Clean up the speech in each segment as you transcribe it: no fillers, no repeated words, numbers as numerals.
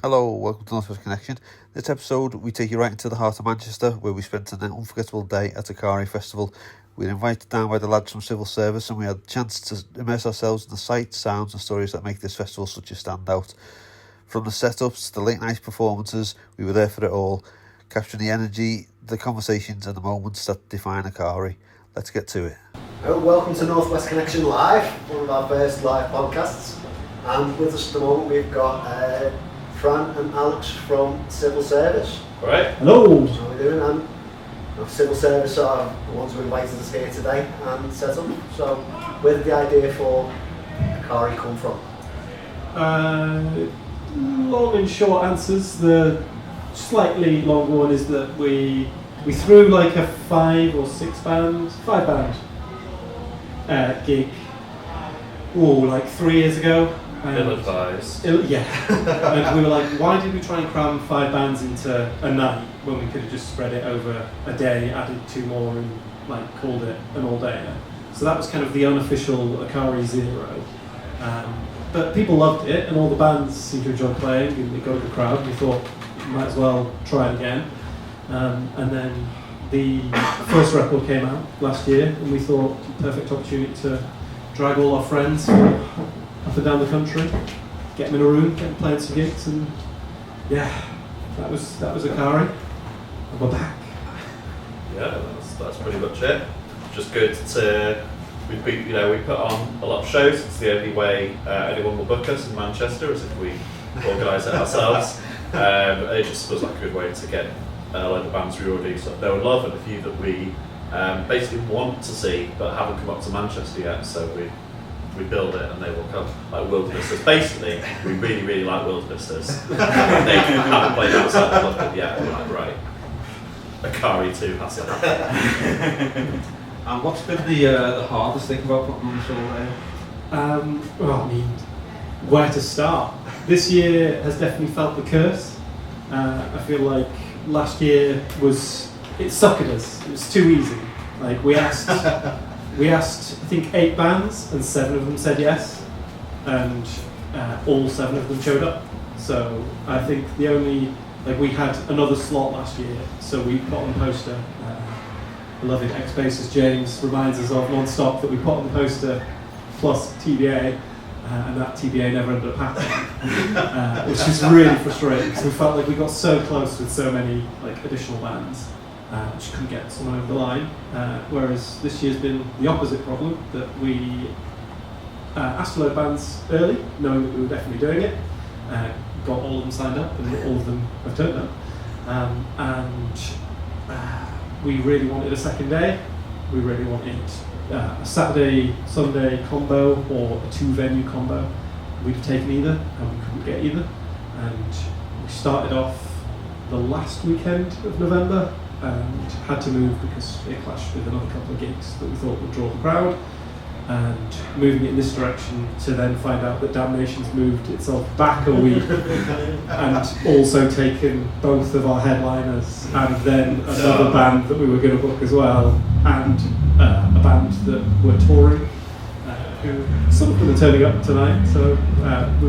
Hello, welcome to Northwest Connection. This episode, we take you right into the heart of Manchester, where we spent an unforgettable day at Akari Festival. We were invited down by the lads from civil service, and we had the chance to immerse ourselves in the sights, sounds and stories that make this festival such a standout. From the setups to the late night performances, we were there for it all, capturing the energy, the conversations and the moments that define Akari. Let's get to it. Well, welcome to Northwest Connection Live, one of our first live podcasts. And with us at the moment we've got Fran and Alex from Civil Service. Alright. Hello. How are we doing? And Civil Service are the ones who invited us here today and set up. So where did the idea for Akari come from? Long and short answers. The slightly longer one is that we threw like a 5 band gig like 3 years ago. Ill-advised. And we were like, why did we try and cram 5 bands into a night when we could have just spread it over a day, added 2 more and like called it an all-dayer? So that was kind of the unofficial Akari Zero. But people loved it and all the bands seemed to enjoy playing and it got a good crowd. We thought we might as well try it again. And then the first record came out last year and we thought perfect opportunity to drag all our friends up and down the country, get them in a room, get them playing some gigs, and yeah, that was Akari. And we're back. Yeah, that's pretty much it. Just good to we put on a lot of shows. It's the only way anyone will book us in Manchester is if we organise it ourselves. It just was like a good way to get a load of bands we already sort of know and love, and a few that we basically want to see but haven't come up to Manchester yet. So we build it and they will come, like Wildernessers. Basically, we really, really like Wildernessers. They haven't played outside the London yet. We're like, right, Akari 2 has to happen. And what's been the hardest thing about putting on the show there? Where to start? This year has definitely felt the curse. I feel like last year it suckered us. It was too easy. Like we asked, I think 8 bands, and 7 of them said yes, and all 7 of them showed up. So I think we had another slot last year, so we put on the poster. Beloved ex-bassist James reminds us of non-stop that we put on the poster plus TBA, and that TBA never ended up happening, which is really frustrating because we felt like we got so close with so many like additional bands. Which couldn't get someone over the line, whereas this year's been the opposite problem, that we asked a load of bands early, knowing that we were definitely doing it, got all of them signed up and all of them have turned up, and we really wanted a second day. We really wanted a Saturday, Sunday combo or a 2-venue combo. We'd have taken either and we couldn't get either, and we started off the last weekend of November and had to move because it clashed with another couple of gigs that we thought would draw the crowd, and moving it in this direction to then find out that Damnation's moved itself back a week and also taken both of our headliners and then another band that we were going to book as well, and a band that were touring who some of them are turning up tonight, so we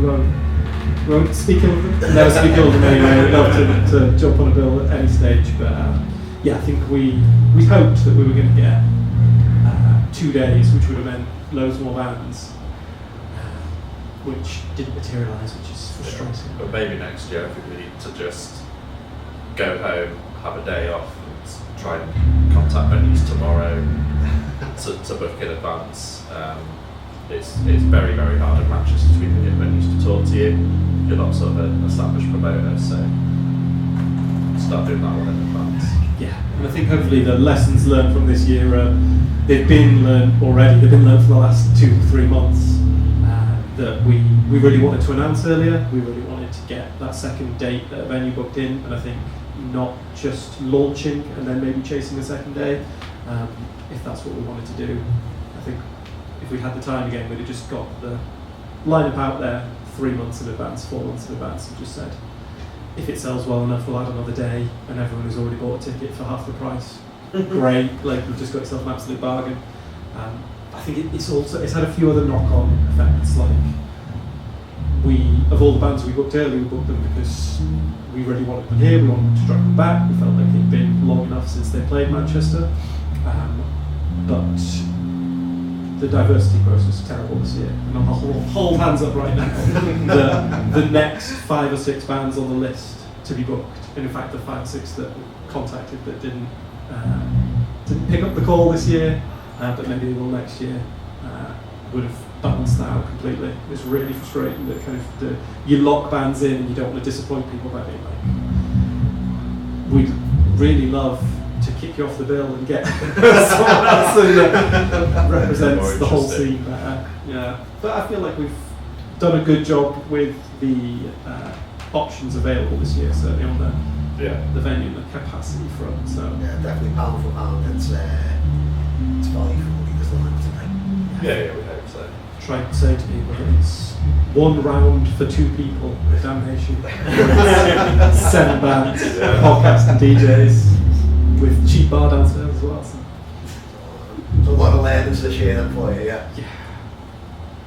won't speak ill of them. Never speak ill of them anyway. We'd love to jump on a bill at any stage, but I think we hoped that we were going to get 2 days, which would have meant loads more bands, which didn't materialise, which is frustrating. But maybe next year I think we need to just go home, have a day off, and try and contact venues tomorrow to book in advance. It's very, very hard in Manchester to even get venues to talk to you. You're not sort of an established promoter, so start doing that one in advance. Yeah, and I think hopefully the lessons learned from this year, they've been learned already. They've been learned for the last 2 to 3 months. That we really wanted to announce earlier. We really wanted to get that second date at a venue booked in, and I think not just launching and then maybe chasing a second day. If that's what we wanted to do, I think if we had the time again, we'd have just got the lineup out there 3 months in advance, 4 months in advance, and just said, if it sells well enough, we'll add another day, and everyone who's already bought a ticket for half the price, great, like you've just got yourself an absolute bargain. I think it's had a few other knock-on effects, like of all the bands we booked early, we booked them because we really wanted them here, we wanted to drag them back, we felt like it'd been long enough since they played Manchester. But the diversity process is terrible this year, and I'll hold hands up right now. The next 5 or 6 bands on the list to be booked, and in fact the 5 or 6 that we contacted that didn't pick up the call this year, but maybe they will next year, would have balanced that out completely. It's really frustrating that you lock bands in and you don't want to disappoint people by being like, we'd really love to kick you off the bill and get someone else that represents the whole scene better. Yeah, but I feel like we've done a good job with the options available this year, certainly on the venue and the capacity front. So yeah, definitely pound for pound, it's value for money. There's the line tonight. Yeah, we hope so. Try to say to people that it's 1 round for 2 people with Damnation, 7 bands, podcasts and DJs. With cheap bar downstairs as well. So a lot of learnings this year then for you, yeah. Yeah.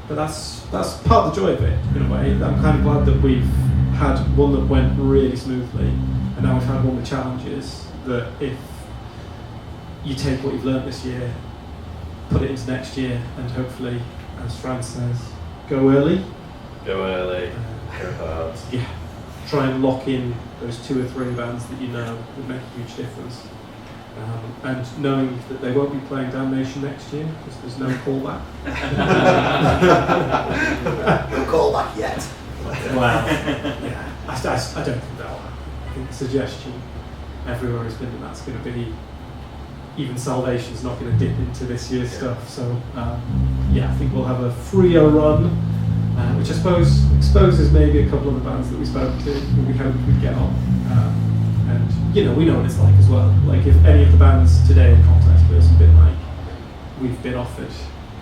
But that's part of the joy of it, in a way. I'm kind of glad that we've had one that went really smoothly, and now we've had one with challenges that if you take what you've learnt this year, put it into next year, and hopefully, as Fran says, go early. Go early, go hard. Yeah. Try and lock in those 2 or 3 bands that you know would make a huge difference. And knowing that they won't be playing Damnation next year because there's no callback. No callback yet. Well, yeah, I don't think that'll happen. I think the suggestion everywhere has been that that's going to be, even Salvation's not going to dip into this year's stuff. So yeah, I think we'll have a freer run, which I suppose exposes maybe a couple of the bands that we spoke to and we hoped we'd get on. And we know what it's like as well. Like if any of the bands today had contacted us and been like, we've been offered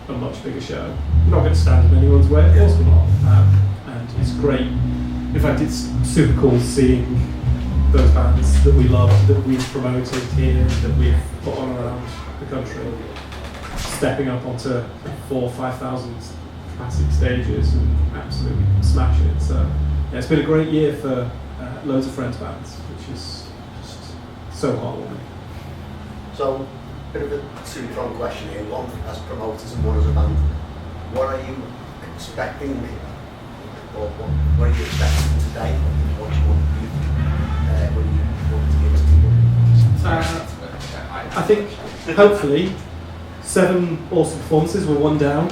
a much bigger show, we're not going to stand in anyone's way, of course we're not. And it's great. In fact, it's super cool seeing those bands that we love, that we've promoted here, that we've put on around the country, stepping up onto 4,000 or 5,000 capacity stages and absolutely smashing it. So yeah, it's been a great year for loads of friends bands, which is just so heartwarming. So, a bit of a two-pronged question here. One as promoters and one as a band. What are you expecting, or what are you expecting today? What do you want I think, hopefully, 7 awesome performances with 1 down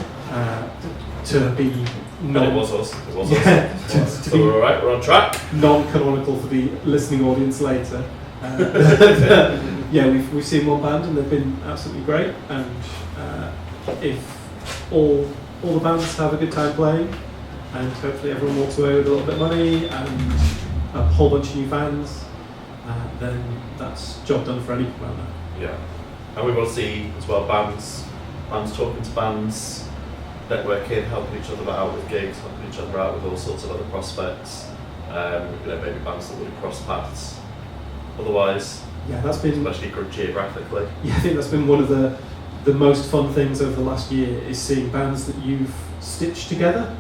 to be And it was us. It was us. to So be we're alright, we're on track. non-canonical for the listening audience later. Yeah, we've seen 1 band and they've been absolutely great. And if all the bands have a good time playing, and hopefully everyone walks away with a little bit of money and a whole bunch of new fans, then that's job done for any promoter. Yeah. And we will see as well bands talking to bands, networking, helping each other out with gigs, helping each other out with all sorts of other prospects. Maybe bands that would have crossed paths otherwise. Yeah, that's been, especially geographically. Yeah, I think that's been one of the most fun things over the last year, is seeing bands that you've stitched together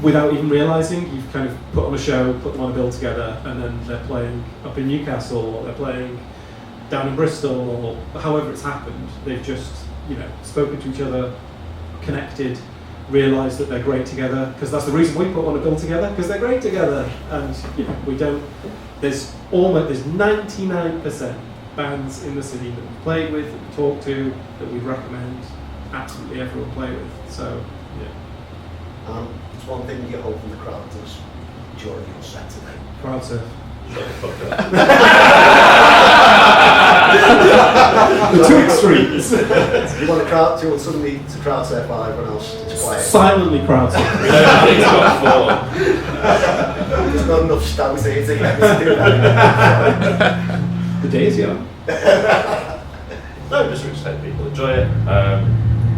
without even realising. You've kind of put on a show, put them on a bill together, and then they're playing up in Newcastle, or they're playing down in Bristol, or however it's happened. They've just, spoken to each other, connected, realised that they're great together, because that's the reason we put on a bill together, because they're great together. And we don't. There's 99% bands in the city that we've played with, that we talk to, that we recommend absolutely everyone play with. So yeah. It's one thing you hope from the crowd does during your set today. Crowd surf. Shut the fuck up. The two extremes. Do you want somebody to crowd surf while everyone else is quiet? Silently crowd surf. There's not enough stags here to get me to do that. The day is young. No, just we just hope people enjoy it.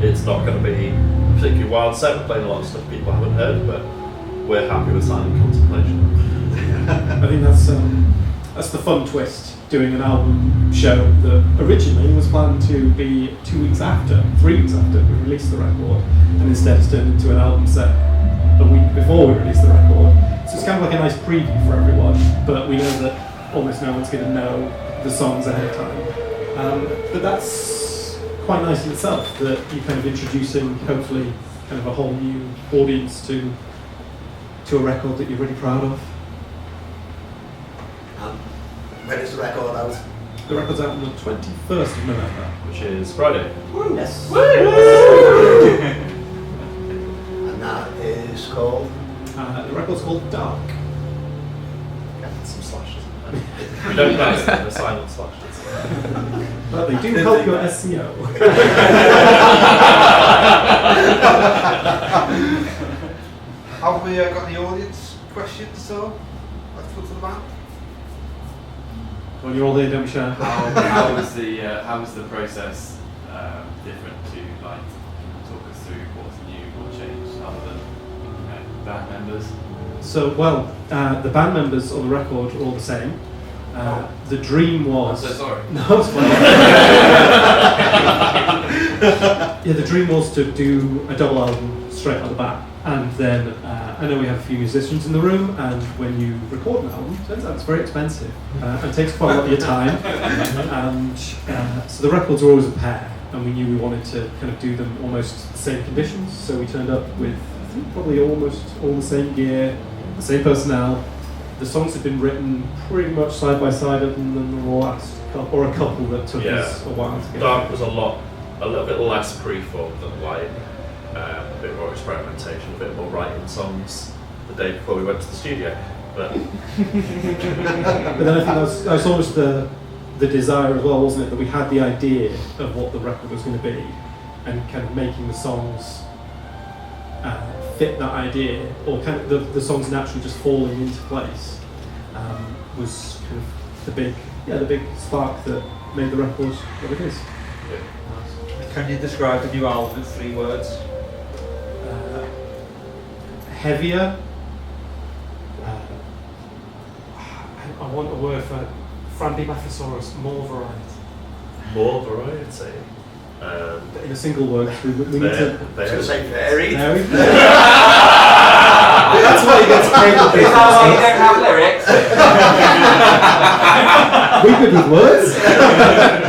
It's not going to be a particularly wild set. We're playing a lot of stuff people haven't heard, but we're happy with Silent Contemplation. I think that's the fun twist, doing an album show that originally was planned to be 3 weeks after we released the record, and instead it's turned into an album set. a week before we release the record. So it's kind of like a nice preview for everyone, but we know that almost no one's going to know the songs ahead of time. But that's quite nice in itself, that you're kind of introducing, hopefully, kind of a whole new audience to a record that you're really proud of. When is the record out? The record's out on the 21st of November. Which is Friday. Yes. And that is called? The record's called Dark. Yeah, some slashes. We don't know the silent slashes. But they do help your SEO. Have we got any audience questions at all? Let's put to the band. When you're all there, don't be shy. How was the process different to like talk us through what's new, what changed other than band members? So, well, the band members on the record are all the same. The dream was. I'm so sorry. No, it's fine. Yeah, the dream was to do a double album straight out the bat, and then I know we have a few musicians in the room, and when you record an album, turns out it's very expensive and takes quite a lot of your time. And so the records were always a pair, and we knew we wanted to kind of do them almost the same conditions. So we turned up with, I think, probably almost all the same gear, the same personnel. The songs had been written pretty much side by side, other than the last couple, or a couple that took us a while to get. Dark was a little bit less pre-formed than Light. A bit more experimentation, a bit more writing songs the day before we went to the studio. But But then I think that was almost the desire as well, wasn't it? That we had the idea of what the record was going to be, and kind of making the songs fit that idea, or kind of the songs naturally just falling into place, was kind of the big spark that made the record what it is. Can you describe the new album in 3 words? Heavier. I want a word for Frambimathosaurus, more variety. more variety. In a single word, we need to. I was going to say varied. Varied. That's why you get to play the Is that why you don't have lyrics? We good with words?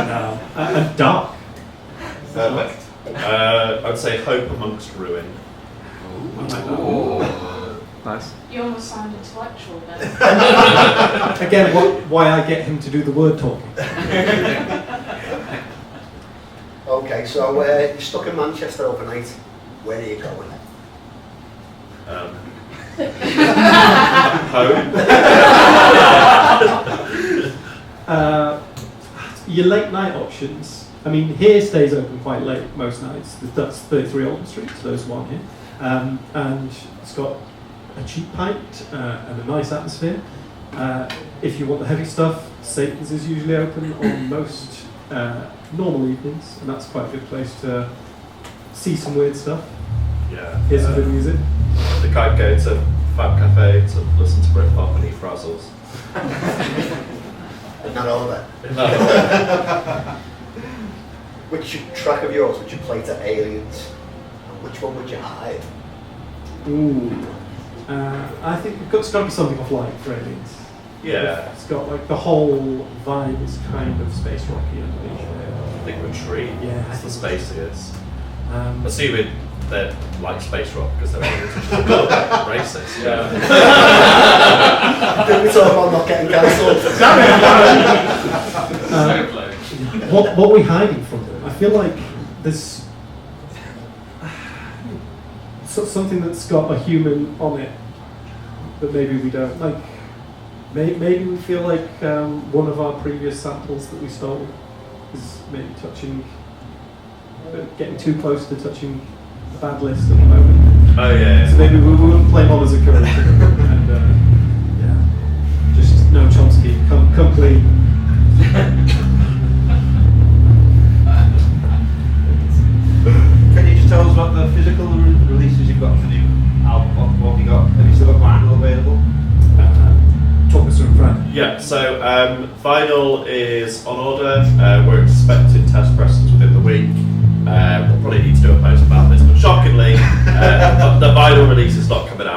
No. And dark. Perfect. I'd say hope amongst ruin. Nice. You almost sound intellectual then. Again, why I get him to do the word talking. Okay, so you're stuck in Manchester overnight. Where are you going? Home. Your late night options. I mean, here stays open quite late most nights. That's 33 Alden Street, for those who aren't here. And it's got a cheap pint and a nice atmosphere. If you want the heavy stuff, Satan's is usually open on most normal evenings, and that's quite a good place to see some weird stuff. Yeah. Hear some good music. The guy go to Fab Cafe to listen to Britpop and eat frazzles. Not all that. No. Which track of yours would you play to aliens? And which one would you hide? Ooh. I think it's got to be something off Light for aliens. Yeah. It's got like the whole vibe is kind of space rocky underneath it. I think Retreat. Yeah, That's the spaciest. Um, Assuming they're like space rock because they're aliens, which is racist. Yeah. I think we talk about not getting cancelled. So close. what are we hiding from them? I feel like there's something that's got a human on it, but maybe we don't. Like, maybe we feel like one of our previous samples that we stole is maybe touching, getting too close to touching the bad list at the moment. Oh yeah. So maybe we wouldn't play Mom as a curry. And yeah, just no Chomsky, come clean. Can you just tell us about the physical releases you've got for the new album? What have you got? Have you still got vinyl available? Talk us through, Fran. Yeah, so vinyl is on order. We're expecting test presses within the week. We'll probably need to do a post about this, but shockingly, the vinyl release is not coming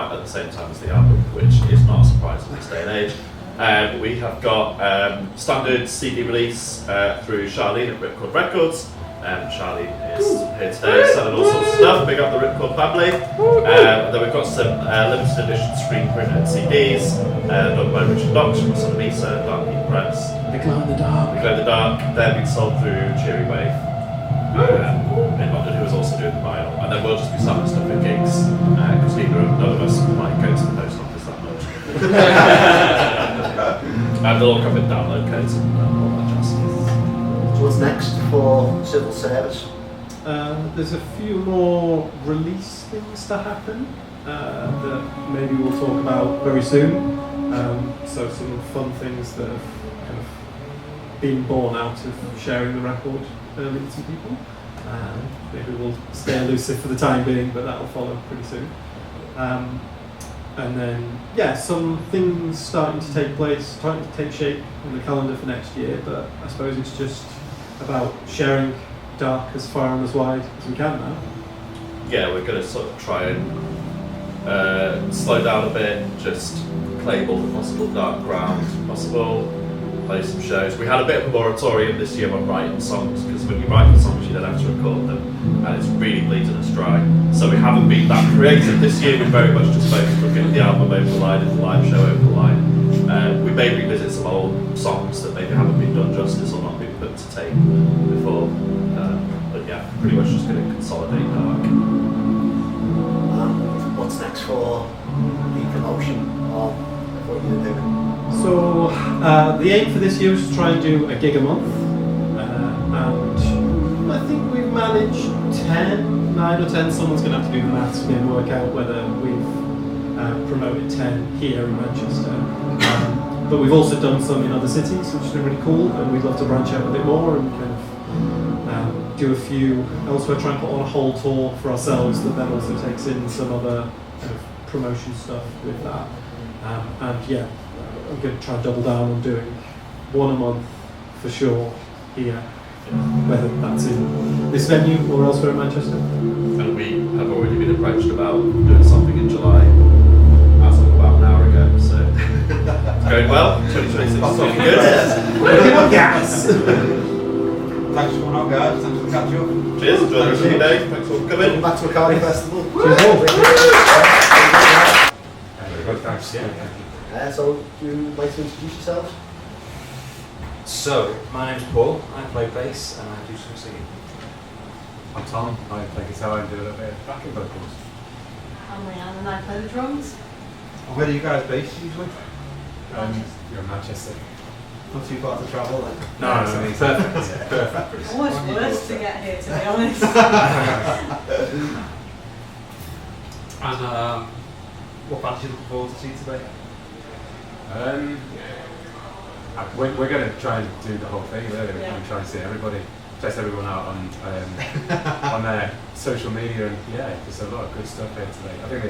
backstage. We have got standard CD release through Charlene at Ripcord Records. Charlene is here today selling all sorts of stuff. Big up the Ripcord family. Then we've got some limited edition screen printed CDs done by Richard Knox from Son of Mesa, Dark Heat Press. They glow in the dark. They Glow in the Dark. They're being sold through Cheery Wave in London, who is also doing the vinyl. And then we'll just be selling stuff at gigs because none of us might go to the post office that much. And they'll all come with download codes and all that jazz. So what's next for civil service? There's a few more release things to happen that maybe we'll talk about very soon. So some fun things that have kind of been born out of sharing the record early to people. Maybe we'll stay elusive for the time being, but that'll follow pretty soon. And then, some things starting to take shape in the calendar for next year, but I suppose it's just about sharing dark as far and as wide as we can now. Yeah, we're going to sort of try and slow down a bit, just claim all the possible dark ground possible, play some shows. We had a bit of a moratorium this year on writing songs, because when you write the songs you then have to record them, and it's really bleeding us dry. So we haven't been that creative this year. We're very much just focused on getting the album over the line and the live show over the line. We may revisit some old songs that maybe haven't been done justice or not been put to tape before. But yeah, pretty much just going to consolidate dark. What's next for the promotion of what you're doing? So the aim for this year is to try and do a gig a month, and I think we've managed 9 or 10. Someone's going to have to do the maths and work out whether we've promoted 10 here in Manchester. But we've also done some in other cities, which has been really cool, and we'd love to branch out a bit more and kind of do a few elsewhere, try and put on a whole tour for ourselves that then also takes in some other kind of promotion stuff with that. I'm going to try and double down on doing one a month for sure here, whether that's in this venue or elsewhere in Manchester. And we have already been approached about doing something in July, as of about an hour ago, so it's going well. 2026 is looking good. Gas! Thanks for coming out, guys. Thanks for catching up. Cheers, enjoy the rest of your day. Thanks for coming. Welcome back to Akari Festival. Very good, thanks. So, do you like to introduce yourselves? So, my name's Paul, I play bass and I do some singing. I'm Tom, I play guitar and do a little bit of backing vocals. I'm Leanne and I play the drums. And where are you guys based usually? You're in Manchester. Not too far to travel then? No, perfect. Perfect. Almost worse to get here, to be honest. And what band are you looking forward to see today? We're going to try and do the whole thing, really. We're going to try and see everybody, test everyone out on their social media, and there's a lot of good stuff here today. I think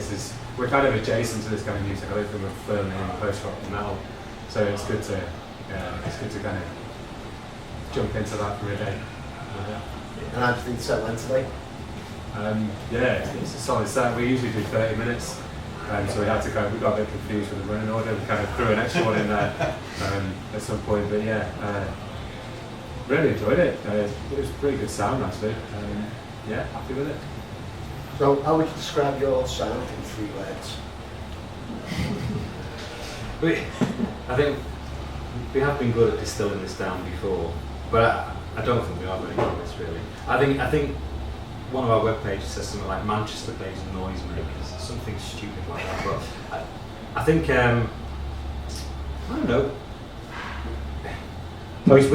we're kind of adjacent to this kind of music. I don't think we're firmly in post-rock now, so it's good to kind of jump into that for a day. And how do you think the set went today? It's a solid set. We usually do 30 minutes. So we got a bit confused with the running order. We kind of threw an extra one in there at some point, but really enjoyed it. It was pretty good sound actually. Happy with it. So, how would you describe your sound in 3 words? I think we have been good at distilling this down before, but I don't think we are very good at this really. I think one of our web pages says something like Manchester-based noisemakers, something stupid like that. But I think I don't know. Post.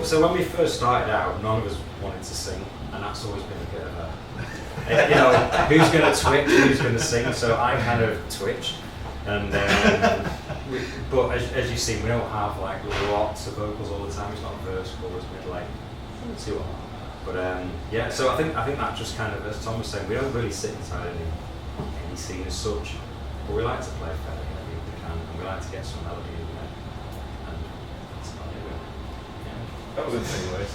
So when we first started out, none of us wanted to sing, and that's always been a bit of a who's going to twitch, who's going to sing. So I kind of twitched, and but as you've seen, we don't have like lots of vocals all the time. It's not verse, chorus, mid, like see what. But so I think that just kind of, as Tom was saying, we don't really sit inside any scene as such, but we like to play fairly heavy if we can, and we like to get some melody in there, and that's about it really. That was in 3 words.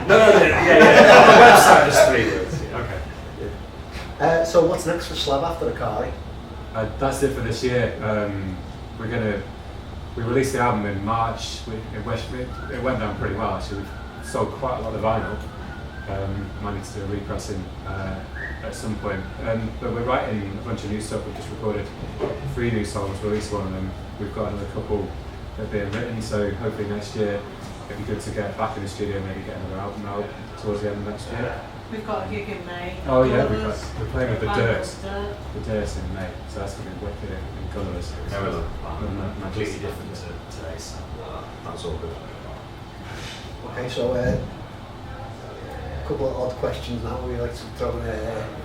No, on the website there's 3 words. Okay. So what's next for Slab after Akari? That's it for this year. We released the album in March. It went down pretty well actually. We sold quite a lot of vinyl. Managed to do a repressing at some point. But we're writing a bunch of new stuff. We've just recorded 3 new songs, released one of them. We've got another couple that are being written, so hopefully next year it'd be good to get back in the studio, maybe get another album out towards the end of next year. We've got a gig in May. Oh yeah, we're playing with the Dirt. Dirt in May, so that's going to be wicked in colours. No, we look completely different to today, so that's all good. Okay, so a couple of odd questions now. We like to throw in a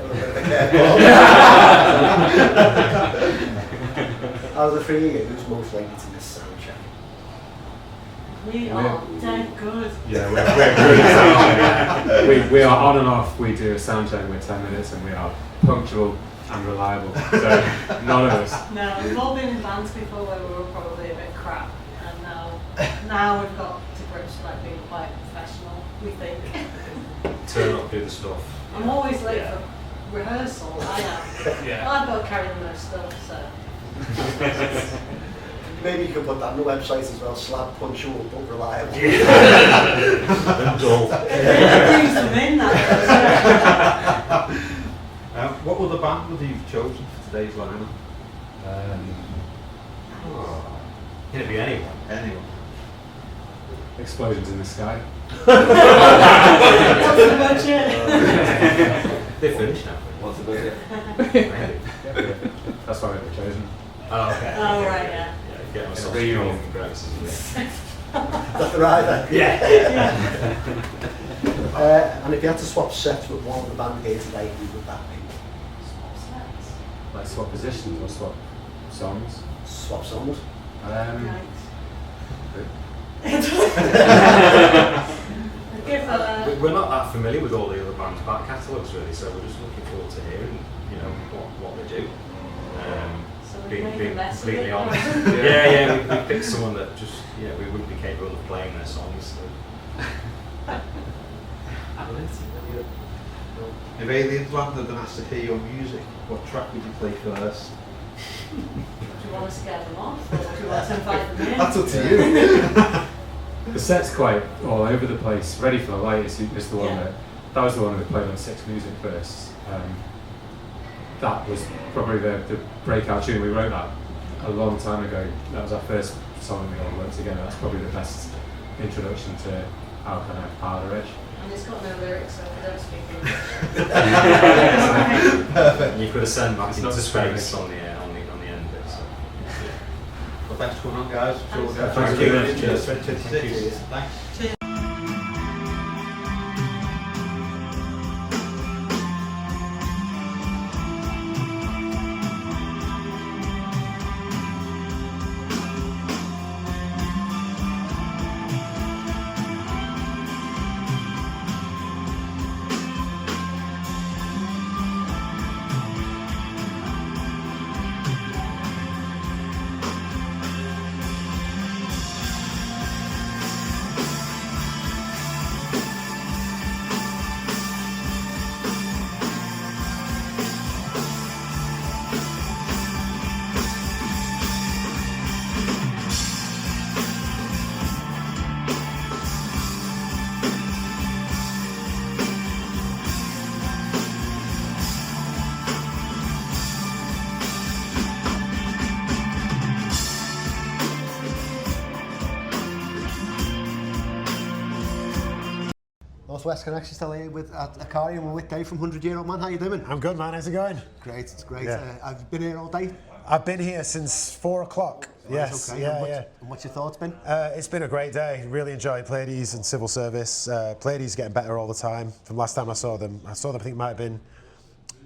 little bit of a curveball. Out of the 3 of you, who's most likely to miss sound check? We are dead good. Yeah, we're good at sound check. We are on and off. We do a sound check with 10 minutes, and we are punctual and reliable. So none of us. No, we've all been in bands before where we were probably a bit crap, and now we've got to grips with like being quite professional. We think. Turn up, do the stuff. I'm always late for rehearsal. I am. Yeah. Well, I've got to carry the most stuff, so. Maybe you could put that on the website as well. Slab punctual but reliable. And dull. It brings them in, that does. What other band would you have chosen for today's lineup? Can it be anyone? Anyone. Explosions in the sky. What's the budget? They're finished now. What's the budget? That's why we were chosen. Oh, okay. Oh, right, yeah. Get myself Really strong wrong. progress, isn't it? That's the right then? Yeah. And if you had to swap sets with one of the band here today, who would that be? Like swap positions or swap songs. Swap songs? We're not that familiar with all the other bands' back catalogues really, so we're just looking forward to hearing, what they do. So we Being made the best of completely it, honest. or- we picked someone that just, we wouldn't be capable of playing their songs. So. If aliens landed and asked to hear your music, what track would you play first? Do you want to scare them off, or do you want to invite them in? That's up to you. The set's quite all over the place. Ready for the Light is the one Yeah. that was the one we played on Six Music first. That was probably the breakout tune. We wrote that a long time ago. That was our first song we all worked together. That's probably the best introduction to our kind of harder edge. And it's got no lyrics, so we don't speak English. Perfect. You could have sent back It's into not space on the end bit. So. Well, thanks for coming on, guys. Sure, Thanks. thank Thank you. you. Cheers. Thank you. Thanks. Northwest Connection still here with Akari, and we're with Dave from 100 Year Old Man. How you doing? I'm good, man. How's it going? Great, it's great. Yeah. I've been here all day. I've been here since 4 o'clock. Yes, Okay. yeah. And what's your thoughts been? It's been a great day. Really enjoyed Pleiades and civil service. Pleiades getting better all the time. From last time I saw them, I think it might have been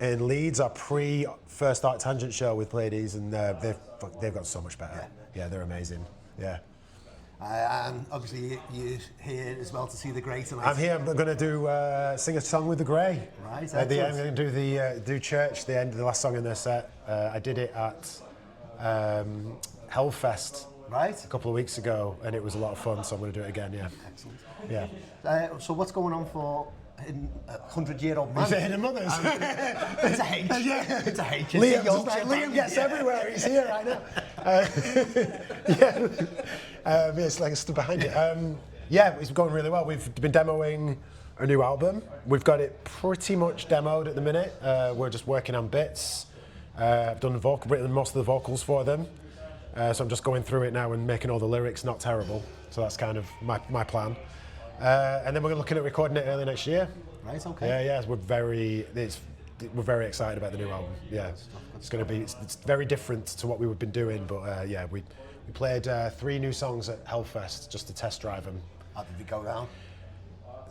in Leeds, our pre-First Art Tangent show with Pleiades, and they've got so much better. Yeah, they're amazing. Yeah. And obviously you're here as well to see the Grey tonight. I'm here. I'm going to do sing a song with the Grey. Right. At the end, excellent. I'm going to do do Church. The end of the last song in their set. I did it at Hellfest Right. a couple of weeks ago, and it was a lot of fun. So I'm going to do it again. Yeah. Excellent. Yeah. So what's going on for in a 100-year-old man. Is it in the mothers? It's a H. Yeah. It's a H. Liam gets everywhere. He's here right now. It's like stood behind it. Yeah, it's going really well. We've been demoing a new album. We've got it pretty much demoed at the minute. We're just working on bits. I've written most of the vocals for them. So I'm just going through it now and making all the lyrics not terrible. So that's kind of my plan. And then we're looking at recording it early next year. Right, okay. Yeah. We're very excited about the new album. Yeah, it's going to be it's very different to what we've been doing, but yeah, we played 3 new songs at Hellfest just to test drive them. How did they go down?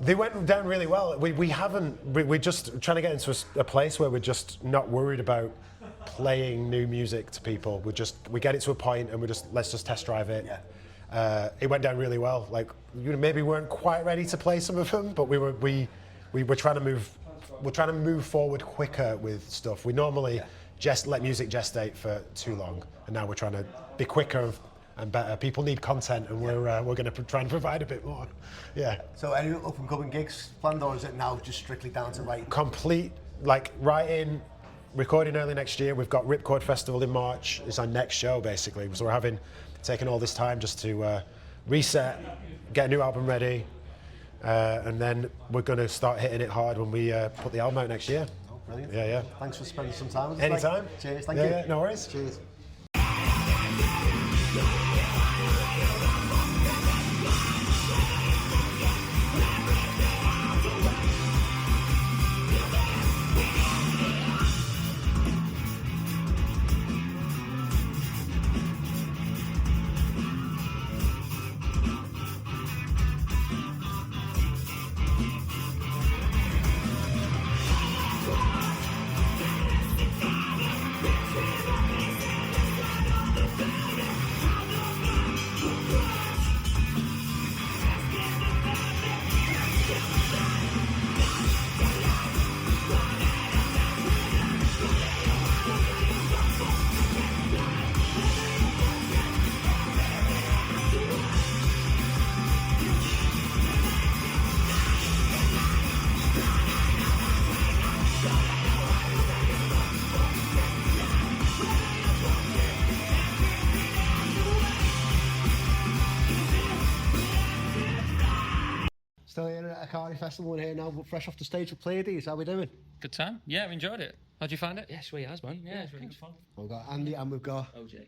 They went down really well. We're just trying to get into a place where we're just not worried about playing new music to people. We get it to a point and let's just test drive it. Yeah. It went down really well. Like maybe we weren't quite ready to play some of them, but we were trying to move. We're trying to move forward quicker with stuff. We normally just let music gestate for too long, and now we're trying to be quicker and better. People need content, and we're going to try and provide a bit more. Yeah. So any up and coming gigs planned, or is it now just strictly down to writing? Complete writing, recording early next year. We've got Ripcord Festival in March. It's our next show basically. So we're taking all this time just to reset, get a new album ready. And then we're going to start hitting it hard when we put the album out next year. Oh, brilliant. Yeah. Thanks for spending some time with us. Anytime. Mate. Cheers, thank you. Yeah, no worries. Cheers. Still here at Akari Festival. We're here now, fresh off the stage with Pleiades. How we doing? Good time. Yeah, we enjoyed it. How'd you find it? Yeah, sweet as man. Yeah, it's really good fun. We've got Andy and we've got OJ.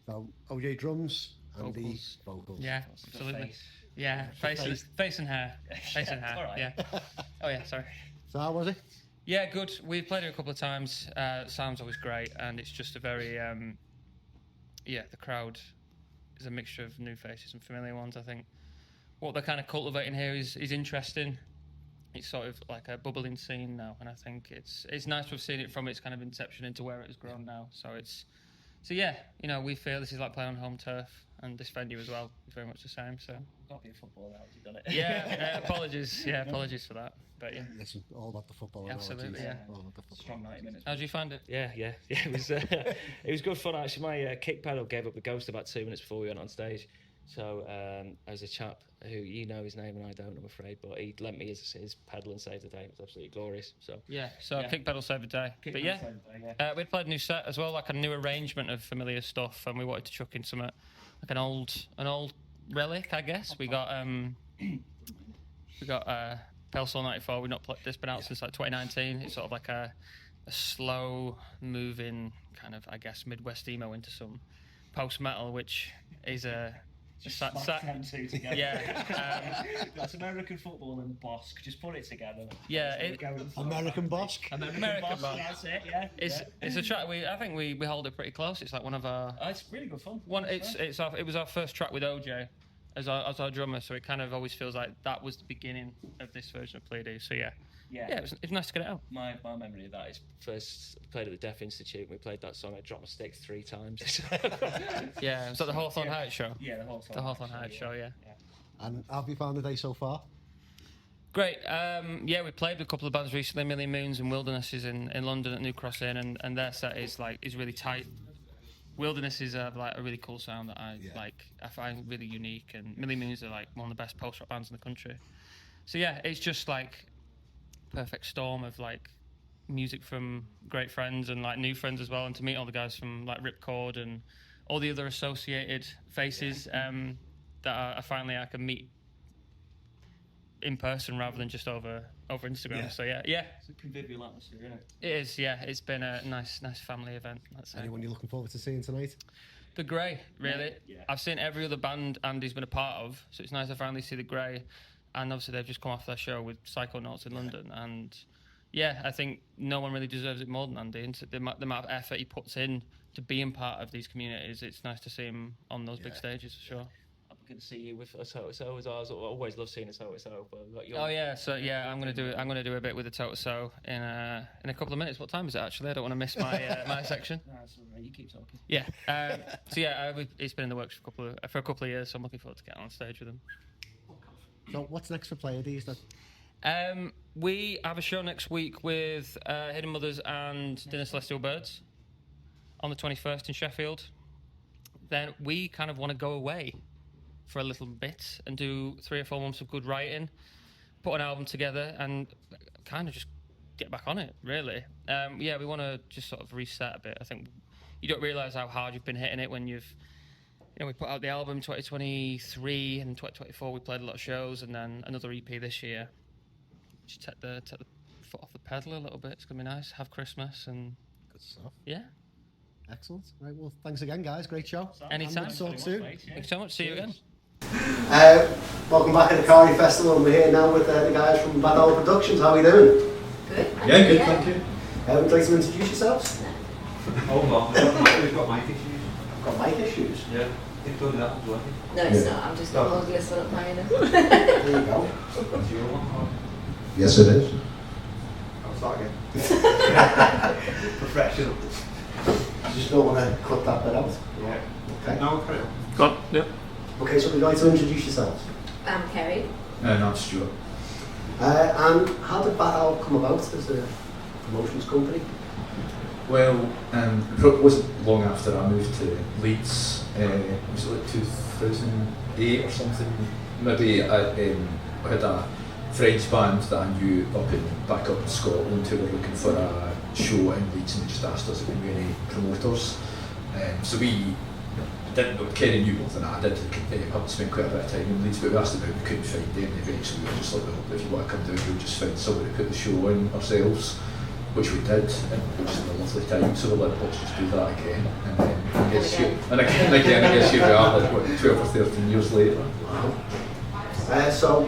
So OJ drums, Andy vocals. Yeah, absolutely. Yeah, face and hair. Face and hair. Alright. Yeah. Oh yeah, sorry. So how was it? Yeah, good. We've played it a couple of times. Sound's always great, and it's just a very the crowd is a mixture of new faces and familiar ones. I think what they're kind of cultivating here is interesting. It's sort of like a bubbling scene now, and I think it's nice to have seen it from its kind of inception into where it has grown now. So we feel this is like playing on home turf, and this venue as well is very much the same. So Got to be a footballer now, you've done it. yeah, apologies. Yeah, apologies for that. But yeah, Listen, all about the football. Absolutely, yeah. All about the football. Strong 90 minutes. how'd you find it? Yeah, it was good fun actually. My kick pedal gave up the ghost about 2 minutes before we went on stage. So there was a chap who, you know his name and I don't, I'm afraid, but he lent me his pedal and saved the day. It was absolutely glorious. So Kick pedal saved the day. We'd played a new set as well, like a new arrangement of familiar stuff, and we wanted to chuck in some like an old relic, I guess. We got Pale Soul 94. We've not played this, been out since like 2019. It's sort of like a slow moving kind of, I guess, Midwest emo into some post metal, which is a them two together. Yeah, That's American football and Bosk. Just put it together. American Bosk. American Bosk. That's it. Yeah. It's a track. I think we hold it pretty close. It's like one of our. It's really good fun. It was our first track with OJ as our drummer, so it kind of always feels like that was the beginning of this version of Pleiades. So yeah, it was nice to get it out. My memory of that is first played at the Deaf Institute, we played that song, I dropped my stick 3 times. Yeah, was that the Hawthorne Heights show? Yeah, the Hawthorne Heights show, yeah. And how have you found the day so far? Great. We played with a couple of bands recently, Million Moons and Wilderness is in London at New Cross Inn, and their set is really tight. Wilderness is a really cool sound that I find really unique, and Million Moons are like one of the best post-rock bands in the country. So yeah, it's just like perfect storm of like music from great friends and like new friends as well, and to meet all the guys from like Ripcord and all the other associated faces that I finally I can meet in person rather than just over Instagram. Yeah. So yeah, It's a convivial atmosphere, isn't it? it is. Yeah, it's been a nice family event. Let's say. Anyone you're looking forward to seeing tonight? The Grey, really. Yeah. I've seen every other band Andy's been a part of, so it's nice to finally see The Grey. And obviously they've just come off their show with Psychonauts in London, and yeah, I think no one really deserves it more than Andy. And the amount of effort he puts in to being part of these communities, it's nice to see him on those big stages for sure. I'm going to see you with a Toto So as well. I always love seeing a Toto So. Oh yeah, so yeah, I'm gonna do a bit with the Toto So in a couple of minutes. What time is it actually? I don't want to miss my my section. No, it's all right. You keep talking. Yeah. So yeah, it's been in the works for a couple of years, so I'm looking forward to getting on stage with him. So what's next for Pleiades then? We have a show next week with Hidden Mothers and Dinner Celestial Birds on the 21st in Sheffield. Then we kind of want to go away for a little bit and do 3 or 4 months of good writing, put an album together, and kind of just get back on it, really. Yeah, we want to just sort of reset a bit. I think you don't realise how hard you've been hitting it when you've... You know, we put out the album 2023, and in 2024 we played a lot of shows, and then another EP this year. Just take the foot off the pedal a little bit. It's going to be nice. Have Christmas and... Good stuff. Yeah. Excellent. Right, well, thanks again, guys. Great show. Anytime. Talk soon. Thanks so much. See you again. Welcome back at Akari Festival, and we're here now with the guys from Bad Owl Productions. How are we doing? Good. Yeah, good, thank you. Would you like to introduce yourselves? Hold on, we've got mic issues. Got mic issues? Yeah, you've done that as well. No, it's not. I'm just not holding this one up high enough. There you go. That's your one. Yes, it is. I'll start again. Professional. You just don't want to cut that bit out. Yeah. Okay. No, carry on. Go on. Yeah. Okay, so we'd like to introduce yourselves. I'm Kerry. No, I'm Stuart. And how did Bad Owl come about as a promotions company? Well, it wasn't long after I moved to Leeds. Was it like 2008 or something? Maybe I had a French band that I knew back up in Scotland who were looking for a show in Leeds, and they just asked us if we knew any promoters. So we didn't know, Kerry knew more than I did. I spent quite a bit of time in Leeds, but we asked them out, we couldn't find them, and eventually we were just like, well, if you want to come down, we'll just find somebody to put the show in ourselves, which we did, and which is a lovely time. So we're like, let's just do that again, and then I guess here we are, like what, 12 or 13 years later. Wow. So,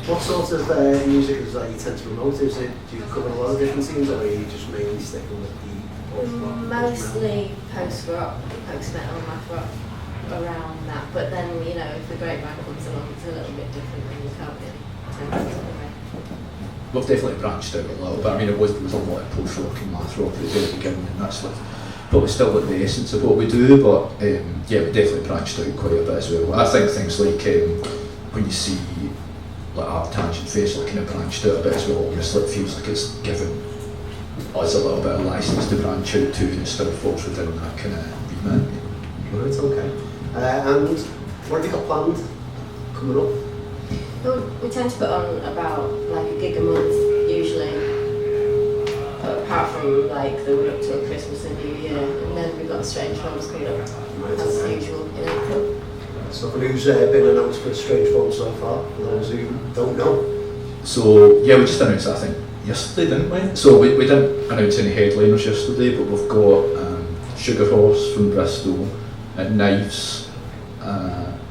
what sort of music is that you tend to promote? Do you cover a lot of different scenes, or are you just mainly sticking with the Mostly post-rock, post-metal, math rock, around that. But then, you know, if the great band comes along, it's a little bit different, and you can't really turn it away. We've definitely branched out a little bit. I mean, there was a lot of post-rock and math rock at the very beginning, and that's like probably still like the essence of what we do, but yeah, we definitely branched out quite a bit as well. I think things like when you see like our Tangent Face, like kind of branched out a bit as well, almost like feels like it's given us a little bit of license to branch out to instead of falls within that kind of remit. Right, okay. And what have you got planned coming up? Well, we tend to put on about like a gig a month usually, apart from like the run up till Christmas and New Year, and then we've got Strange Films coming up as usual in April. So who's been announced for Strange Films so far, for those who don't know? So yeah, we just announced that, I think, yesterday, didn't we? So we didn't announce any headliners yesterday, but we've got Sugar Horse from Bristol and Knives,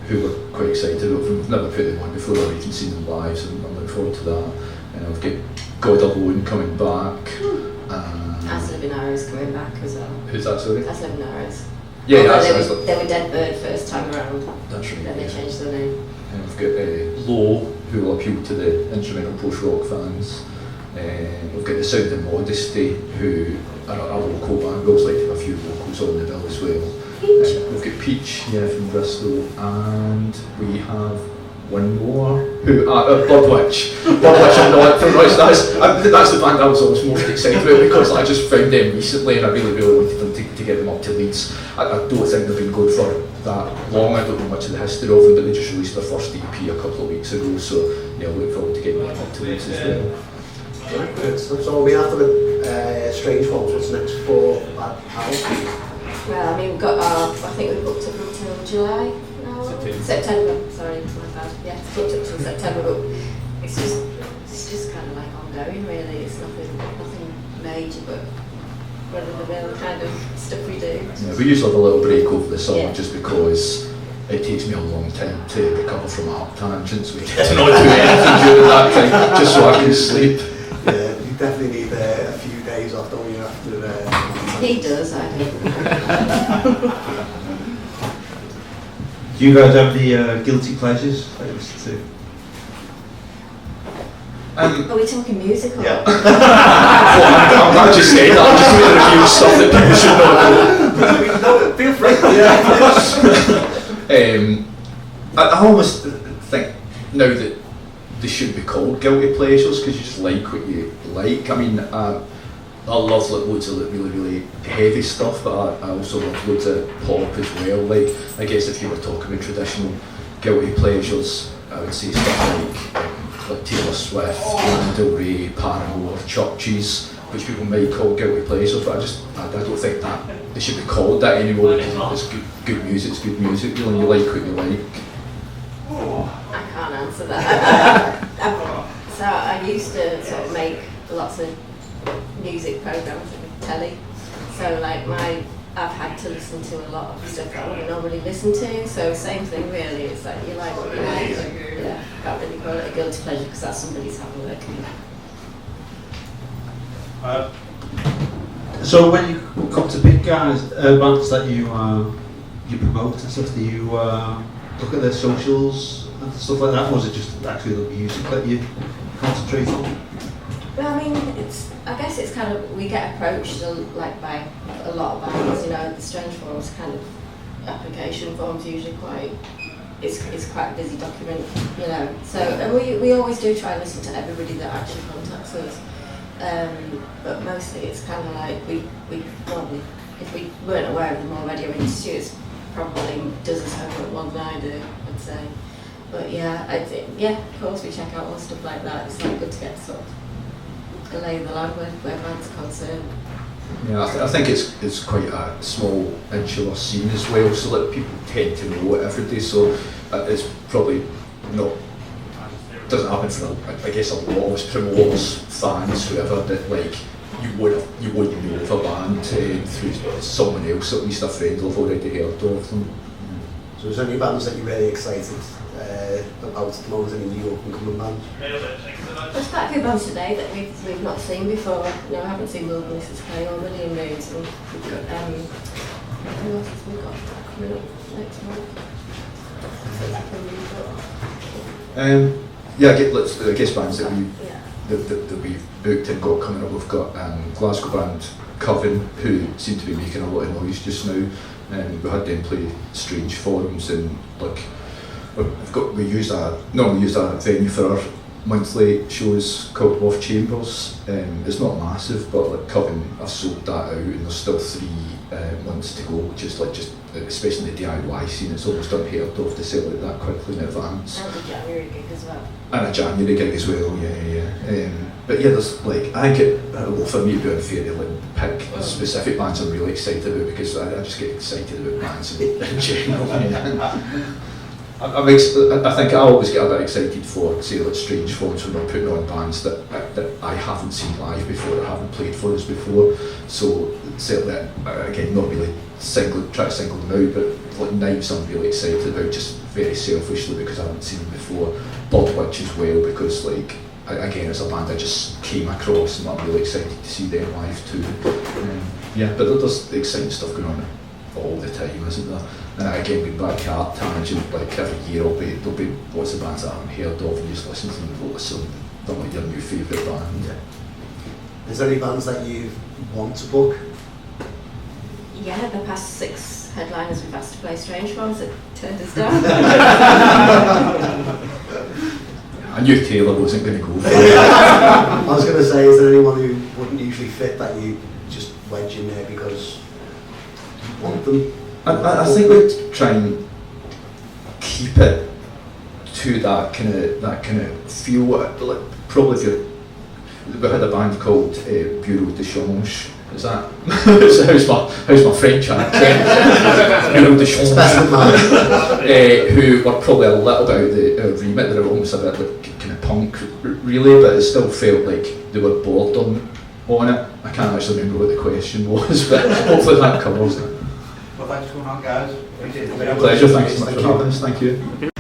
who we're quite excited about. We've never put them on before, or even seen them live, so I'm looking forward to that. And we've got God Alone coming back. As Living Arrows coming back as well. Who's that, sorry? As Living Arrows. Yeah, they were Dead Bird first time around. That's right. Then they changed their name. And we've got Low, who will appeal to the instrumental post-rock fans. We've got the Sound of Modesty, who are a local band. We also like to have a few locals on the bill as well. We've got Peach, from Bristol, and we have one more, who Bloodwitch. Bloodwitch I'm not from Royce. That's the band I was always most excited about, because I just found them recently and I really wanted them to get them up to Leeds. I don't think they've been good for that long. I don't know much of the history of them, but they just released their first EP a couple of weeks ago, so yeah, I look forward to getting them up to Leeds as well. Right, good. So we after the Strange Ones, what's next for Bad Pals? Well, I mean, we've got our, I think we've booked up until July now? September, sorry, my bad. Yeah, it's booked up until September, but it's just kind of like ongoing really. It's nothing major, but run-of-the-mill kind of stuff we do. Yeah, we usually have a little break over the summer Yeah. just because it takes me a long time to recover from art tangents. We get to not do anything during that time, just so I can sleep. Yeah, you definitely need a few days off, don't you, after... He does, I do. Do you guys have any guilty pleasures that you listen to? Are we talking musical? Yeah. I'm not just saying that, I'm just going to review stuff that people should know. No, feel free. I almost think now that they should be called guilty pleasures because you just like what you like. I mean, I love like loads of like, really, really heavy stuff, but I also love loads of pop as well. Like, I guess if you were talking about traditional guilty pleasures, I would say stuff like Taylor Swift, Lana Del Rey, Paramore, Churches, which people might call guilty pleasures, but I don't think that they should be called that anymore because it's good music, it's good music, you know, and you like what you like. I can't answer that. So I used to sort of make lots of music programs with telly. So like I've had to listen to a lot of stuff that I wouldn't normally listen to. So same thing really. It's like you like what you like. Yeah, can't really call it a guilty pleasure because that's somebody's hard work. So when you come to big guys, bands that you promote and stuff, do you look at their socials and stuff like that, or is it just actually the music that you concentrate on? Well, I mean, I guess it's kind of, we get approached like by a lot of bands, you know, the Strange Forms kind of application form's usually it's quite a busy document, you know. So, and we always do try and listen to everybody that actually contacts us. But mostly it's kind of like we normally, if we weren't aware of them already, I mean, Stuart's probably does his homework more than I do, I'd say. But yeah, of course we check out all stuff like that. It's like good to get sort of a lay of the land where bands are concerned. Yeah, I think it's quite a small insular scene as well, so that people tend to know it every day. So it's probably not. Doesn't happen for I guess a lot of us promoters, fans, whoever that like you would know of a band through someone else, at least a friend will have already heard of them. So is there any bands that you're really excited about at the moment, any new up and coming bands? There's quite a few bands today that we've not seen before. You know, I haven't seen Wilderness play or Million Moons, and we've got who else have we got coming up next month? Yeah, I guess bands that we've booked and got coming up. We've got Glasgow band Coven, who seem to be making a lot of noise just now. We had them play Strange Forums, and like we normally use a venue for our monthly shows called Off Chambers. It's not massive, but like Coven have sold that out, and there's still 3 months to go, which is like just, especially in the DIY scene, it's almost unheard of to sell it that quickly in advance. And a January gig as well. And a January gig as well, yeah. But yeah, there's like, I think for me it'd be unfair to like pick specific bands I'm really excited about, because I just get excited about bands in general. I think I always get a bit excited for, say, like Strange Forms when we're putting on bands that I haven't seen live before, that haven't played for us before. So certainly, again, not really try to single them out, but like Knives I'm really excited about, just very selfishly because I haven't seen them before. Blood Witch as well, because like, again, it's a band I just came across and I'm really excited to see them live too. Yeah, but there's exciting stuff going on all the time, isn't there? And again, going back to Art Tangent, like every year there'll be lots of bands that I haven't heard of, and you just listen to them and listen, they're like your new favourite band. Yeah. Is there any bands that you want to book? Yeah, the past 6 headliners we've asked to play Strange Forms that turned us down. I knew Taylor wasn't going to go for it. I was going to say, is there anyone who wouldn't usually fit that you just wedge in there because you want them? I think we'd try and keep it to that kind of feel. Like, probably if you're we had a band called Bureau de Change. Is that? how's my French accent? Bureau de Change. Who were probably a little bit out of the remit. They were almost a bit like kind of punk, really, but it still felt like they were bored on it. I can't actually remember what the question was, but hopefully that covers it. Well, thanks for coming on, guys. Appreciate it. Pleasure. Thanks so much for having us. Thank you.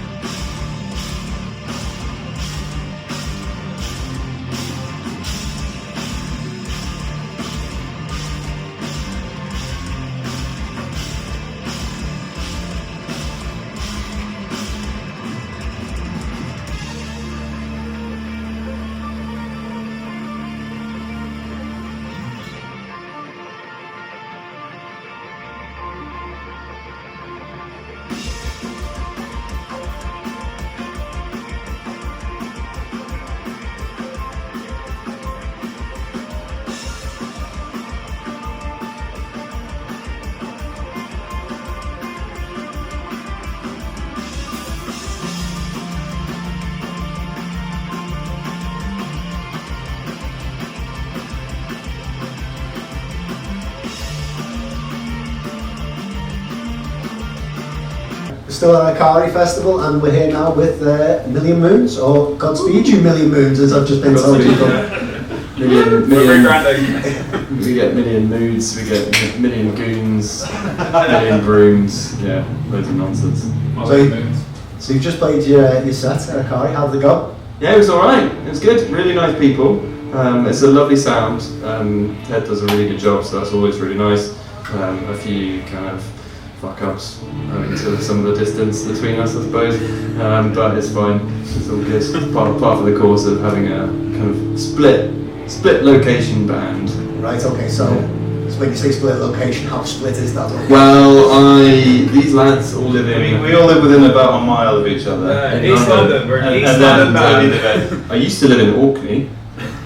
Still at Akari Festival, and we're here now with Million Moons, or Godspeed You Million Moons, as I've just been told you. We get million moods, we get million goons, million brooms, yeah, loads of nonsense. So you've just played your set at Akari, how did it go? Yeah, it was alright, it was good, really nice people. It's a lovely sound, Ted does a really good job, so that's always really nice. A few kind of fuck-ups owing to some of the distance between us, I suppose, but it's fine, it's all good. It's part of the course of having a kind of split location band. Right, okay, so when you say split location, how split is that location? Well, these lads all live in... We all live within about a mile of each other. East London, we're in East London band. I used to live in Orkney,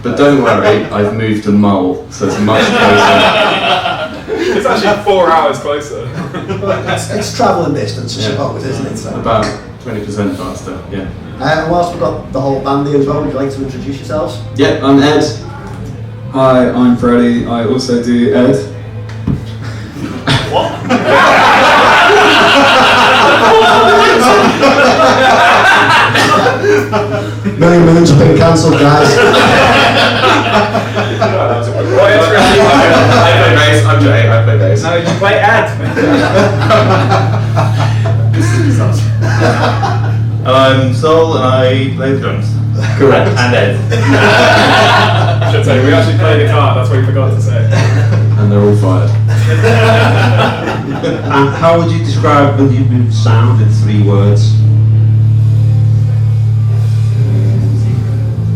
but don't worry, I've moved to Mull, so it's much closer. It's actually 4 hours closer. It's travelling distance, I suppose, isn't it? So. About 20% faster, yeah. And whilst we've got the whole band here as well, would you like to introduce yourselves? Yeah, I'm Ed. Hi, I'm Freddie. I also do Ed. What? Million Moons have been cancelled, guys. I play bass, I'm Jay, I play bass. No, you play Ed. I'm Sol and I play the drums. Correct. And Ed. I should say, we actually play the card, that's what we forgot to say. And they're all fired. And how would you describe Million Moon's sound in 3 words?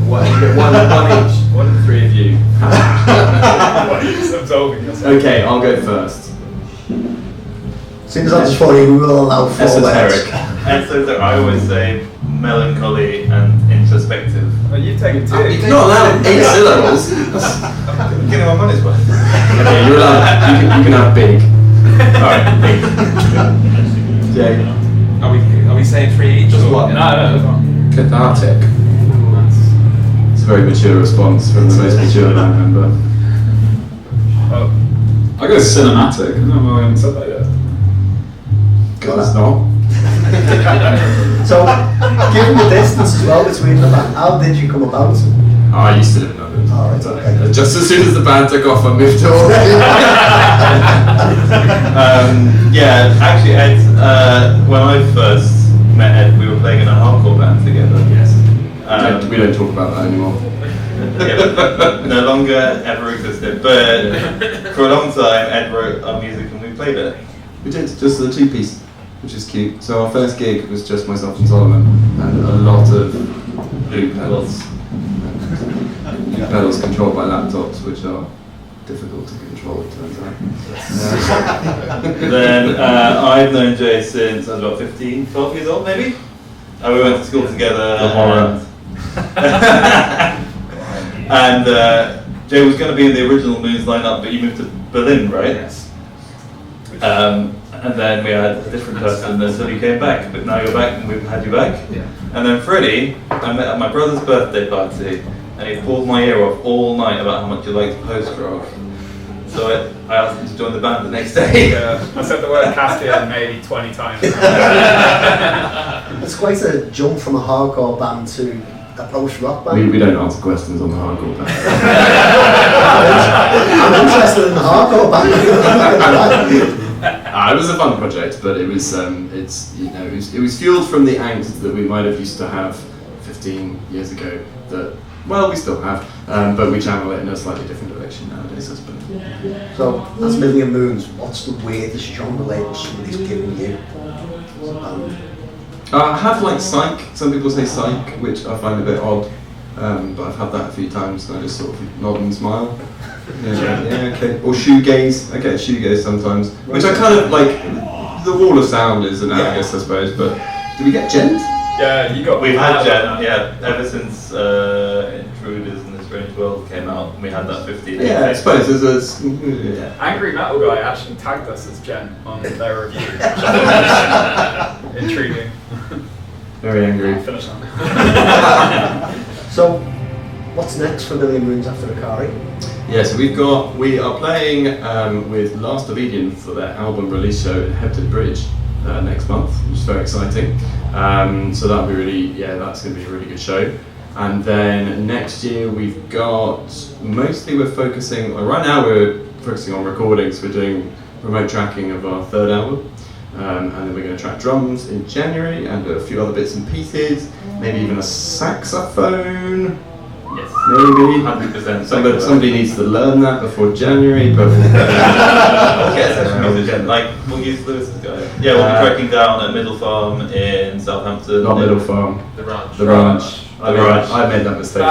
One each. One of the 3 of you. Okay, I'll go first. Since that's funny, we will allow 4 Esoteric. Esoteric. I always say melancholy and introspective. Oh, you've taken 2. You're not allowed 8 syllables. I'm getting my money's worth. Okay, you're allowed. You can have big. Alright, big. Jay. Are we saying 3 each? Just one. No, that's fine. Cathartic. It's a very mature response from the most mature band member. Oh. I go cinematic. I don't know why I haven't said that yet. Because it's not. So, given the distance as well between the band, how did you come about? I used to live in London. Alright, okay. Just as soon as the band took off, I moved to Orkney. Yeah, actually Ed, when I first met Ed, we were playing in a hardcore band together. Yes. We don't talk about that anymore. Yeah, but no longer ever existed, but for a long time Ed wrote our music and we played it. We did, just the 2-piece, which is cute. So our first gig was just myself and Solomon, and a lot of loop pedals. Loop pedals controlled by laptops, which are difficult to control, it turns out. Then I've known Jay since I was about 15, 12 years old maybe? And we went to school together. The horror. And Jay was going to be in the original Moons lineup, but you moved to Berlin, right? Yes. And And then we had a different person until you came back, but now you're back and we've had you back. Yeah. And then Freddie, I met at my brother's birthday party, and he pulled my ear off all night about how much you liked post-rock. So I asked him to join the band the next day. Yeah, I said the word Castian maybe 20 times. It's quite a jump from a hardcore band to a post-rock band. We don't answer questions on the hardcore band. I'm interested in the hardcore band. It was a fun project, but it was it was fueled from the angst that we might have used to have 15 years ago. That we still have, but we channel it in a slightly different direction nowadays, I suppose. So, as Million Moons, what's the weirdest genre label somebody's given you as a band? I have like psych. Some people say psych, which I find a bit odd, but I've had that a few times, and I just sort of nod and smile. Yeah, okay. Or shoegaze. I get shoegaze sometimes, which I kind of like. The wall of sound is analogous, I suppose. But do we get gent? Yeah, We've had gent. Yeah, ever since Intruders in the Strange World came out, we had that 15. Yeah, I suppose there's a. Angry Metal Guy actually tagged us as Jen on their review. Intriguing. Very angry. Finish on. So, what's next for Million Moons after Akari? Yeah, so we are playing with Last Obedience for their album release show at Hebden Bridge next month, which is very exciting. So that'll be that's going to be a really good show. And then next year we're focusing, right now we're focusing on recordings. We're doing remote tracking of our third album. And then we're going to track drums in January and a few other bits and pieces, maybe even a saxophone. Yes. Maybe. 100%. Somebody needs to learn that before January, but we'll use Lewis's guy. Yeah, we'll be tracking down at Middle Farm in Southampton. Not Middle Farm. The Ranch. The Ranch. I made that mistake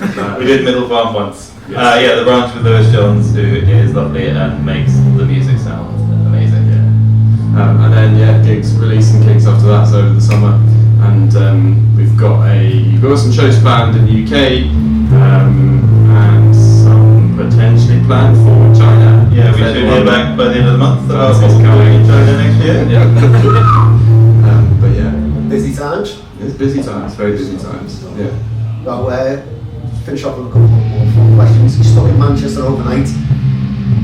before. We did Middle Farm once. Yes. The Ranch with Lewis Johns, who is lovely and makes the music sound amazing. And then gigs, releasing gigs after that, so over the summer. And we've got some shows planned in the UK, and some potentially planned for China. Yeah, we should hear back by the end of the month about what's coming in China next year. But yeah. Busy times? It's busy times, very busy times. Yeah. Well, finish off with a couple more fun questions. You're stuck in Manchester overnight.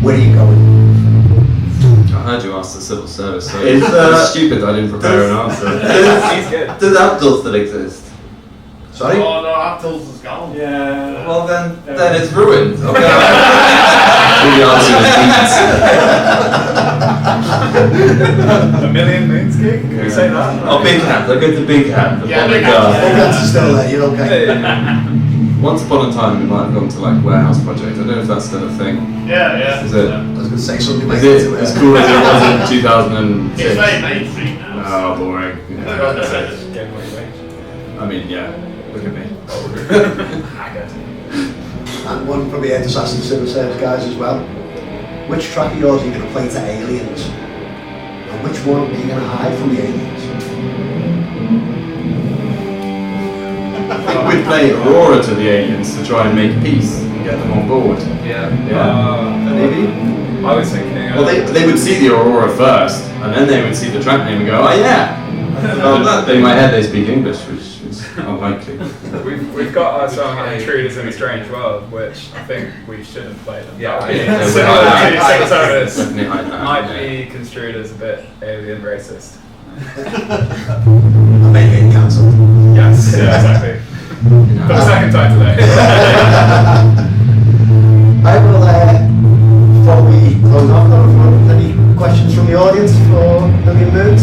Where are you going? I heard you ask the civil service, so it's stupid I didn't prepare an answer. Does Abdul still exist? Sorry? Oh no, Abdul's is gone. Yeah. Well then it's ruined. Okay. The answer A Million Moons gig? Can we say that? Oh, Big Hat. I'll go to Big Hat. Yeah, Big Hat. Big Hat's still there, you're okay. Once upon a time, we might have gone to like Warehouse Project. I don't know if that's still a thing. Yeah. Is it? I was going to say something like Is it as cool as it was in 2006? It's very mainstream now. Oh, boring. Yeah. I mean, yeah. Look at me. And one probably here to ask the civil service guys as well. Which track of yours are you going to play to aliens? And which one are you going to hide from the aliens? I think we'd play Aurora to the aliens to try and make peace and get them on board. Yeah. Maybe? I was thinking. Well, they would see the Aurora first, and then they would see the track name and go, oh yeah! In my head they speak English, which is unlikely. We've got our song Intruders in a Strange World, which I think we shouldn't play them. Yeah, Similar to Civil Service, definitely hide that. might be construed as a bit alien racist. I may get cancelled. Yes, yeah, exactly. For the second time today. I will, before we close off, any questions from the audience for Million Moons?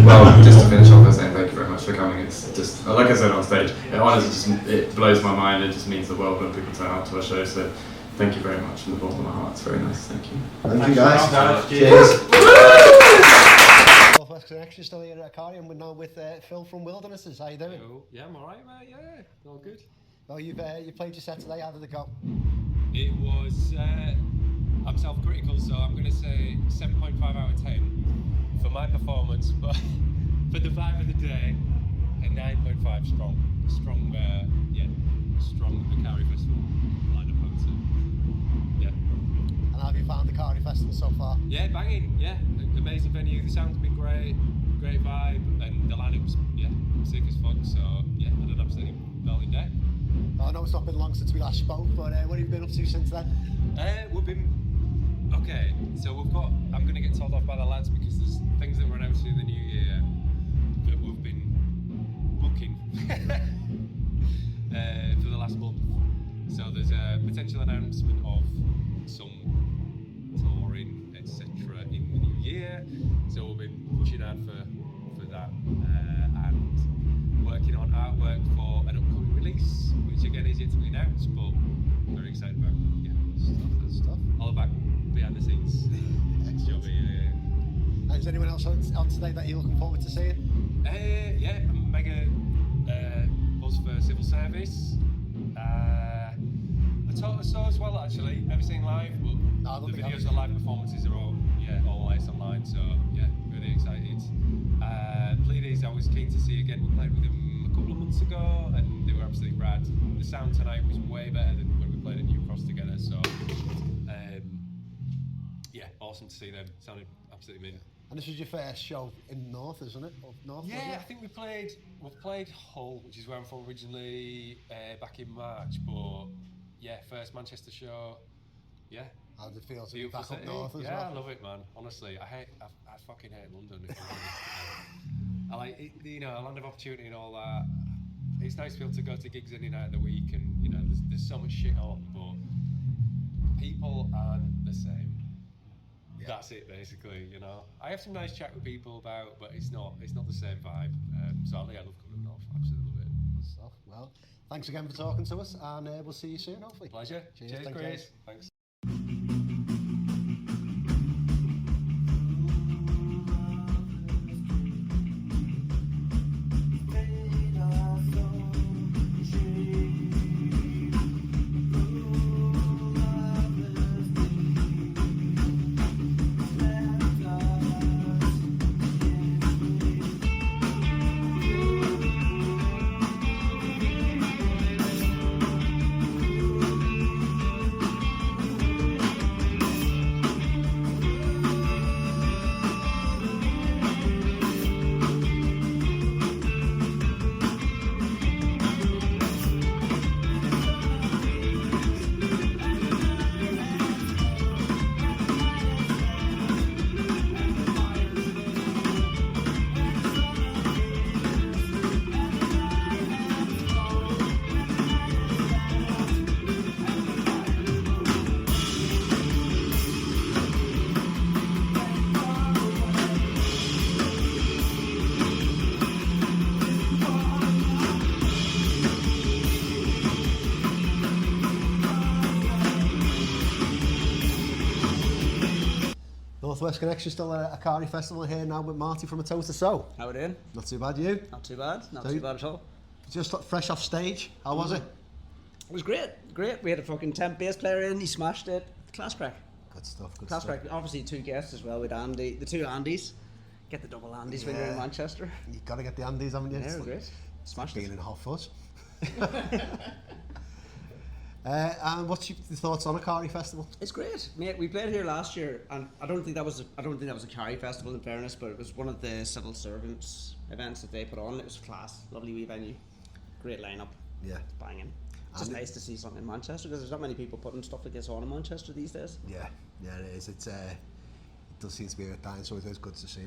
Well, just to finish off by saying thank you very much for coming. It's just, like I said on stage, it honestly it blows my mind. It just means the world when people turn up to our show. So thank you very much from the bottom of my heart. It's very nice. Thank you. Thank you guys. Cheers. Northwest Connection still here at Akari, and we're now with Phil from Wildernesses. How you doing? Yeah, I'm alright, mate. Yeah, all good. Well, you played your set today. How did it go? It was. I'm self-critical, so I'm going to say 7.5 out of 10 for my performance, but for the vibe of the day, a 9.5 strong Akari Festival lineup, I would say. And how have you found the Akari Festival so far? Yeah, banging. Yeah, amazing venue. The sound's been great vibe, and the lineup's sick as fuck. So yeah, had an absolutely belting day. I know it's not been long since we last spoke, but what have you been up to since then? We've been okay. So we've got. I'm going to get told off by the lads because there's things that we're announcing in the new year that we've been booking for the last month. So there's a potential announcement of some touring, etc. in the new year. So we've been pushing hard for that and working on artwork for an upcoming release, which again is yet to be announced, but very excited about. Yeah, good stuff. All about behind the scenes. Excellent. And is anyone else on today that you're looking forward to seeing? Yeah, I'm mega buzz for civil service. I saw as well actually, never seen live, but the videos of live performances are all licensed online, so yeah, really excited. Pleiades I was keen to see again. We played with them a couple of months ago and they were absolutely rad. The sound tonight was way better than when we played at New Cross together, so yeah, awesome to see them. Sounded absolutely mint. And this was your first show in North, isn't it? Up North, Yeah, I think we've played Hull, which is where I'm from originally, back in March, but yeah, first Manchester show, yeah. How did it feel to be back up North as well? Yeah, I love it, man. Honestly, I fucking hate London. If I'm honest. I like it, a land of opportunity and all that. It's nice to be able to go to gigs any night of the week, and there's so much shit on, but people aren't the same. That's it, basically. I have some nice chat with people about, but it's not the same vibe. So I love coming up North. Absolutely love it. Good stuff. Well, thanks again for talking to us, and we'll see you soon, hopefully. Pleasure. Cheers, Chris. Thanks. Northwest Connection still at Akari Festival here now with Marty from A Toe to Sew. How we doing? Not too bad, you? Not too bad, not too bad at all. Just fresh off stage, how was it? It was great. We had a fucking temp bass player in, he smashed it. Class crack. Good stuff, Class crack. Obviously two guests as well with Andy, the two Andys. Get the double Andys when you're in Manchester. You've got to get the Andys, haven't you? Yeah, great. Smashed it. Being in Hot Fuzz. And what's your thoughts on Akari Festival? It's great, mate. We played here last year, and I don't think that was a Akari Festival in fairness, but it was one of the civil servants events that they put on. It was class, lovely wee venue, great lineup. Yeah, it's banging. It's just nice to see something in Manchester because there's not many people putting stuff like this on in Manchester these days. Yeah, it is. It does seem to be a time, so it is good to see.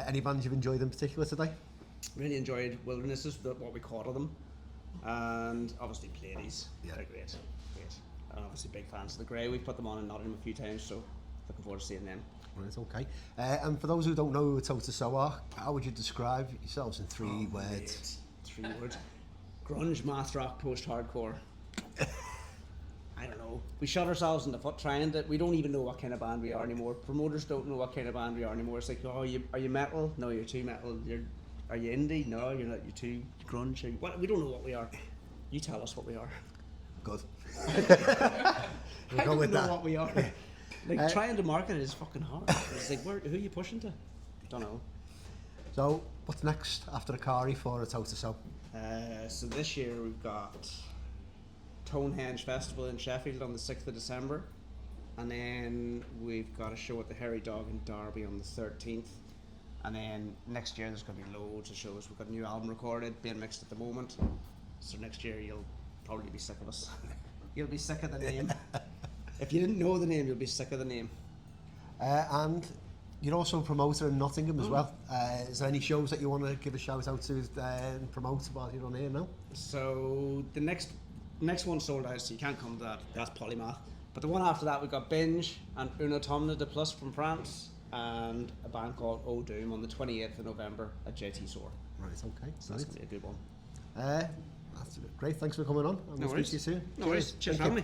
Any bands you've enjoyed in particular today? Really enjoyed Wildernesses, what we call them. And obviously Pleiades, they're great. And obviously big fans of the Grey. We've put them on in Nottingham a few times, so looking forward to seeing them. Right, okay. And for those who don't know who A Toe to Sew are, how would you describe yourselves in three words? Mate. 3 words. Grunge, math rock, post-hardcore. I don't know. We shot ourselves in the foot trying to. We don't even know what kind of band we are anymore. Promoters don't know what kind of band we are anymore. It's like, oh, are you metal? No, you're too metal. Are you indie? No, you're not. You're too grunge. We don't know what we are. You tell us what we are. Good. I don't know what we are. Like trying to market it is fucking hard. It's like, who are you pushing to? Don't know. So, what's next after Akari for A Toe to Sew? So this year we've got Tonehenge Festival in Sheffield on the 6th of December. And then we've got a show at the Hairy Dog in Derby on the 13th. And then next year there's going to be loads of shows. We've got a new album recorded, being mixed at the moment. So next year you'll probably be sick of us. You'll be sick of the name. If you didn't know the name, you'll be sick of the name. And you're also a promoter in Nottingham as well. Is there any shows that you want to give a shout out to and promote while you're on here now? So the next one sold out, so you can't come to that. That's Polymath. But the one after that, we've got Binge and Una Tomna de Plus from France, and a band called O Doom on the 28th of November at JT Soar. Right, okay. So that's going to be a good one. That's great. Thanks for coming on. No we'll speak to you soon. No worries. Cheers for having me.